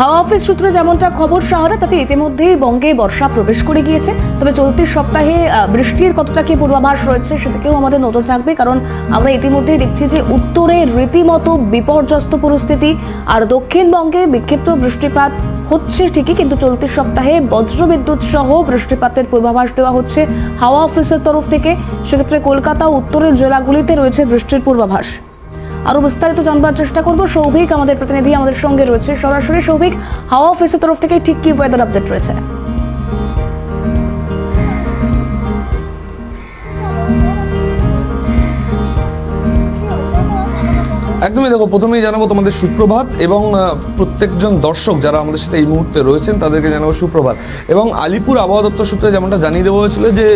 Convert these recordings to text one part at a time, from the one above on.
হাওয়া অফিস সূত্রে যেমনটা খবর শহরে, তাতে ইতিমধ্যেই বঙ্গে বর্ষা প্রবেশ করে গিয়েছে। তবে চলতি সপ্তাহে বৃষ্টির কতটা কি পূর্বাভাস রয়েছে সেদিকেও আমাদের নজর থাকবে, কারণ আমরা ইতিমধ্যেই দেখছি যে উত্তরে রীতিমতো বিপর্যস্ত পরিস্থিতি, আর দক্ষিণবঙ্গে বিক্ষিপ্ত বৃষ্টিপাত হচ্ছে ঠিকই, কিন্তু চলতি সপ্তাহে বজ্রবিদ্যুৎ সহ বৃষ্টিপাতের পূর্বাভাস দেওয়া হচ্ছে হাওয়া অফিসের তরফ থেকে। সেক্ষেত্রে কলকাতা উত্তরের জেলাগুলিতে রয়েছে বৃষ্টির পূর্বাভাস। আরো বিস্তারিত জানবার চেষ্টা করব। সৌভিক আমাদের প্রতিনিধি আমাদের সঙ্গে রয়েছে সরাসরি। সৌভিক, হাওয়া অফিসের তরফ থেকে ঠিক কি ওয়েদার আপডেট রয়েছে? একদমই, দেখো, প্রথমেই জানাবো তোমাদের সুপ্রভাত, এবং প্রত্যেকজন দর্শক যারা আমাদের সাথে এই মুহূর্তে রয়েছেন তাদেরকে জানাবো সুপ্রভাত। এবং আলিপুর আবহাওয়া দপ্তর সূত্রে যেমনটা জানিয়ে দেওয়া হয়েছিল যে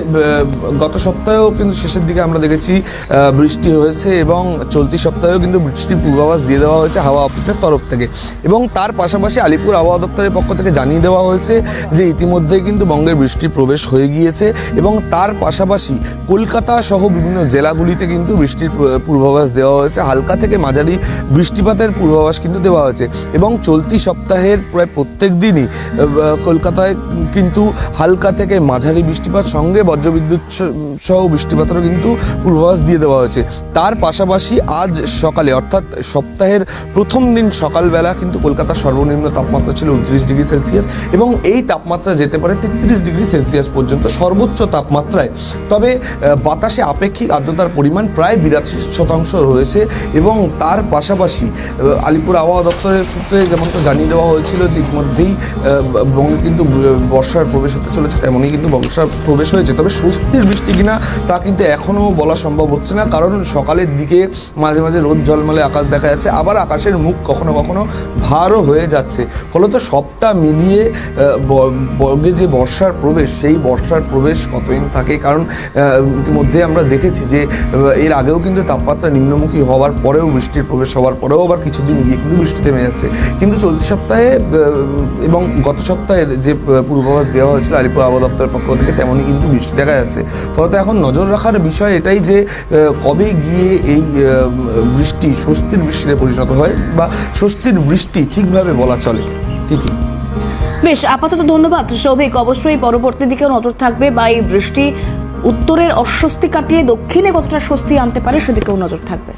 গত সপ্তাহেও কিন্তু শেষের দিকে আমরা দেখেছি বৃষ্টি হয়েছে, এবং চলতি সপ্তাহেও কিন্তু বৃষ্টির পূর্বাভাস দিয়ে দেওয়া হয়েছে হাওয়া অফিসের তরফ থেকে। এবং তার পাশাপাশি আলিপুর আবহাওয়া দপ্তরের পক্ষ থেকে জানিয়ে দেওয়া হয়েছে যে ইতিমধ্যেই কিন্তু বঙ্গের বৃষ্টির প্রবেশ হয়ে গিয়েছে, এবং তার পাশাপাশি কলকাতা সহ বিভিন্ন জেলাগুলিতে কিন্তু বৃষ্টির পূর্বাভাস দেওয়া হয়েছে। হালকা থেকে মাঝারি বৃষ্টিপাতের পূর্বাভাস কিন্তু দেওয়া হয়েছে, এবং চলতি সপ্তাহের প্রায় প্রত্যেক দিনই কলকাতায় কিন্তু হালকা থেকে মাঝারি বৃষ্টিপাত সঙ্গে বজ্রবিদ্যুৎ সহ বৃষ্টিপাতেরও কিন্তু পূর্বাভাস দিয়ে দেওয়া হয়েছে। তার পাশাপাশি আজ সকালে, অর্থাৎ সপ্তাহের প্রথম দিন সকালবেলা কিন্তু কলকাতার সর্বনিম্ন তাপমাত্রা ছিল 29 ডিগ্রি সেলসিয়াস, এবং এই তাপমাত্রা যেতে পারে 33 ডিগ্রি সেলসিয়াস পর্যন্ত সর্বোচ্চ তাপমাত্রায়। তবে বাতাসে আপেক্ষিক আর্দ্রতার পরিমাণ প্রায় 82% রয়েছে, এবং তার পাশাপাশি আলিপুর আবহাওয়া দপ্তরের সূত্রে যেমনটা জানিয়ে দেওয়া হয়েছিল যে ইতিমধ্যেই বঙ্গে কিন্তু বর্ষার প্রবেশ হতে চলেছে, তেমনই কিন্তু বর্ষার প্রবেশ হয়েছে। তবে স্বস্তির বৃষ্টি কিনা তা কিন্তু এখনও বলা সম্ভব হচ্ছে না, কারণ সকালের দিকে মাঝে মাঝে রোদ ঝলমলে আকাশ দেখা যাচ্ছে, আবার আকাশের মুখ কখনো কখনো ভারও হয়ে যাচ্ছে। ফলত সবটা মিলিয়ে বঙ্গে যে বর্ষার প্রবেশ, সেই বর্ষার প্রবেশ কতদিন থাকে, কারণ ইতিমধ্যে আমরা দেখেছি যে এর আগেও কিন্তু তাপমাত্রা নিম্নমুখী হওয়ার পরেও, বৃষ্টির প্রবেশ হওয়ার পরেও আবার কিছুদিন গিয়ে কিন্তু বৃষ্টি থেমে যাচ্ছে। কিন্তু চলতি সপ্তাহে এবং গত সপ্তাহের যে পূর্বাভাস দেওয়া হয়েছিল আলিপুর আবহাওয়া দপ্তরের পক্ষ থেকে, তেমনই কিন্তু বৃষ্টি দেখা যাচ্ছে। ফলত এখন নজর রাখার বিষয় এটাই যে কবে গিয়ে এই বৃষ্টি স্বস্তির বৃষ্টিতে পরিণত হয়, বা স্বস্তির বৃষ্টি ঠিকভাবে বলা চলে। ঠিকই, বেশ, আপাতত ধন্যবাদ সৌভিক। অবশ্যই পরবর্তী দিকেও নজর থাকবে, বা এই বৃষ্টি উত্তরের অস্বস্তি কাটিয়ে দক্ষিণে কতটা স্বস্তি আনতে পারে সেদিকেও নজর থাকবে।